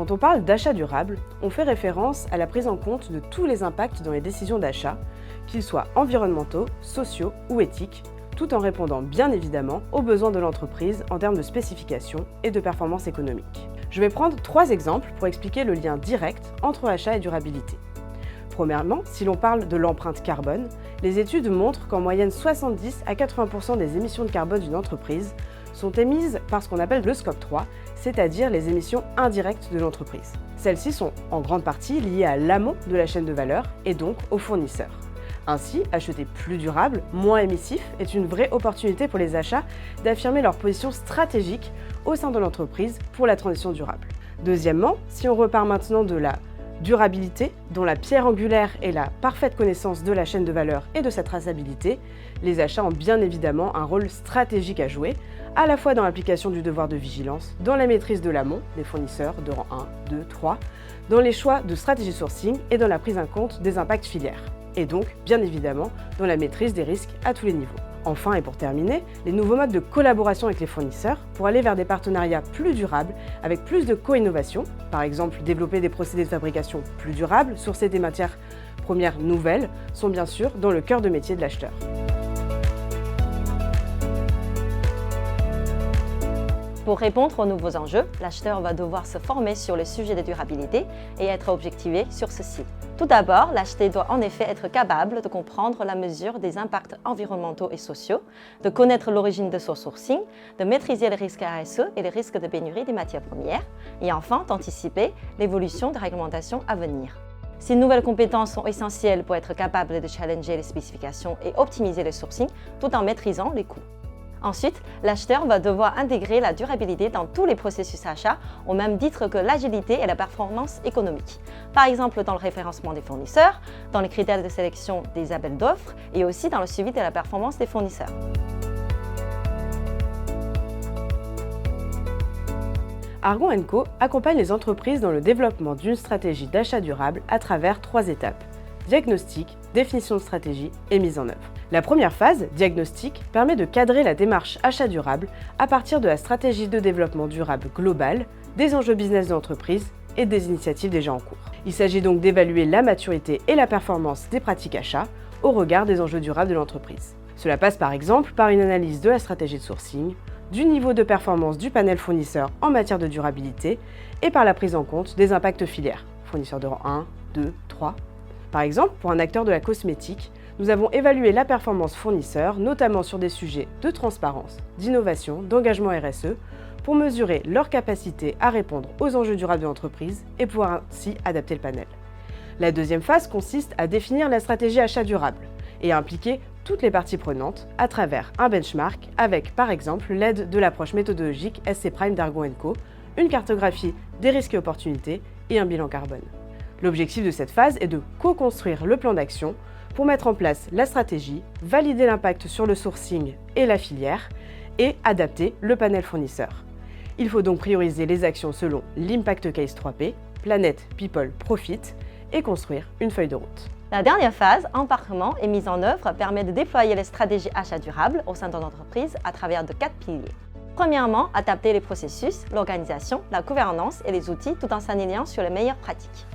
Quand on parle d'achat durable, on fait référence à la prise en compte de tous les impacts dans les décisions d'achat, qu'ils soient environnementaux, sociaux ou éthiques, tout en répondant bien évidemment aux besoins de l'entreprise en termes de spécifications et de performance économique. Je vais prendre 3 exemples pour expliquer le lien direct entre achat et durabilité. Premièrement, si l'on parle de l'empreinte carbone, les études montrent qu'en moyenne 70 à 80% des émissions de carbone d'une entreprise sont émises par ce qu'on appelle le scope 3, c'est-à-dire les émissions indirectes de l'entreprise. Celles-ci sont en grande partie liées à l'amont de la chaîne de valeur et donc aux fournisseurs. Ainsi, acheter plus durable, moins émissif, est une vraie opportunité pour les achats d'affirmer leur position stratégique au sein de l'entreprise pour la transition durable. Deuxièmement, si on repart maintenant de la durabilité, dont la pierre angulaire est la parfaite connaissance de la chaîne de valeur et de sa traçabilité, les achats ont bien évidemment un rôle stratégique à jouer, à la fois dans l'application du devoir de vigilance, dans la maîtrise de l'amont, des fournisseurs de rang 1, 2, 3, dans les choix de stratégie sourcing et dans la prise en compte des impacts filières, et donc, bien évidemment, dans la maîtrise des risques à tous les niveaux. Enfin et pour terminer, les nouveaux modes de collaboration avec les fournisseurs pour aller vers des partenariats plus durables avec plus de co-innovation, par exemple développer des procédés de fabrication plus durables, sourcer des matières premières nouvelles, sont bien sûr dans le cœur de métier de l'acheteur. Pour répondre aux nouveaux enjeux, l'acheteur va devoir se former sur le sujet de durabilité et être objectivé sur ceci. Tout d'abord, l'acheteur doit en effet être capable de comprendre la mesure des impacts environnementaux et sociaux, de connaître l'origine de son sourcing, de maîtriser les risques RSE et les risques de pénurie des matières premières, et enfin d'anticiper l'évolution des réglementations à venir. Ces nouvelles compétences sont essentielles pour être capable de challenger les spécifications et optimiser le sourcing tout en maîtrisant les coûts. Ensuite, l'acheteur va devoir intégrer la durabilité dans tous les processus achats, au même titre que l'agilité et la performance économique. Par exemple, dans le référencement des fournisseurs, dans les critères de sélection des appels d'offres et aussi dans le suivi de la performance des fournisseurs. Argon & Co accompagne les entreprises dans le développement d'une stratégie d'achat durable à travers 3 étapes: diagnostic, définition de stratégie et mise en œuvre. La première phase, diagnostic, permet de cadrer la démarche achat durable à partir de la stratégie de développement durable globale, des enjeux business de l'entreprise et des initiatives déjà en cours. Il s'agit donc d'évaluer la maturité et la performance des pratiques achats au regard des enjeux durables de l'entreprise. Cela passe par exemple par une analyse de la stratégie de sourcing, du niveau de performance du panel fournisseur en matière de durabilité et par la prise en compte des impacts filières, fournisseurs de rang 1, 2, 3. Par exemple, pour un acteur de la cosmétique, nous avons évalué la performance fournisseur, notamment sur des sujets de transparence, d'innovation, d'engagement RSE, pour mesurer leur capacité à répondre aux enjeux durables de l'entreprise et pouvoir ainsi adapter le panel. La deuxième phase consiste à définir la stratégie achat durable et à impliquer toutes les parties prenantes à travers un benchmark avec, par exemple, l'aide de l'approche méthodologique SC Prime d'Argon & Co, une cartographie des risques et opportunités et un bilan carbone. L'objectif de cette phase est de co-construire le plan d'action pour mettre en place la stratégie, valider l'impact sur le sourcing et la filière et adapter le panel fournisseur. Il faut donc prioriser les actions selon l'Impact Case 3P, Planète, People, Profit et construire une feuille de route. La dernière phase, embarquement et mise en œuvre, permet de déployer les stratégies achats durables au sein de l'entreprise à travers de 4 piliers. Premièrement, adapter les processus, l'organisation, la gouvernance et les outils tout en s'alignant sur les meilleures pratiques.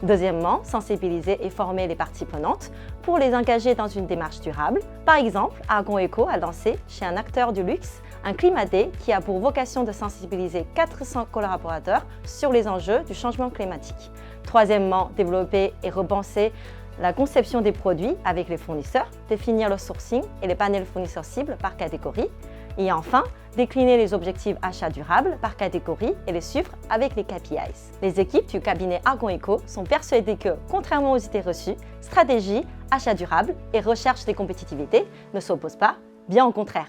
Deuxièmement, sensibiliser et former les parties prenantes pour les engager dans une démarche durable. Par exemple, Argon & Co a lancé chez un acteur du luxe un Climat Day qui a pour vocation de sensibiliser 400 collaborateurs sur les enjeux du changement climatique. Troisièmement, développer et repenser la conception des produits avec les fournisseurs, définir le sourcing et les panels fournisseurs cibles par catégorie. Et enfin, décliner les objectifs achats durables par catégorie et les suivre avec les KPIs. Les équipes du cabinet Argon & Co sont persuadées que, contrairement aux idées reçues, stratégie, achat durable et recherche des compétitivités ne s'opposent pas, bien au contraire.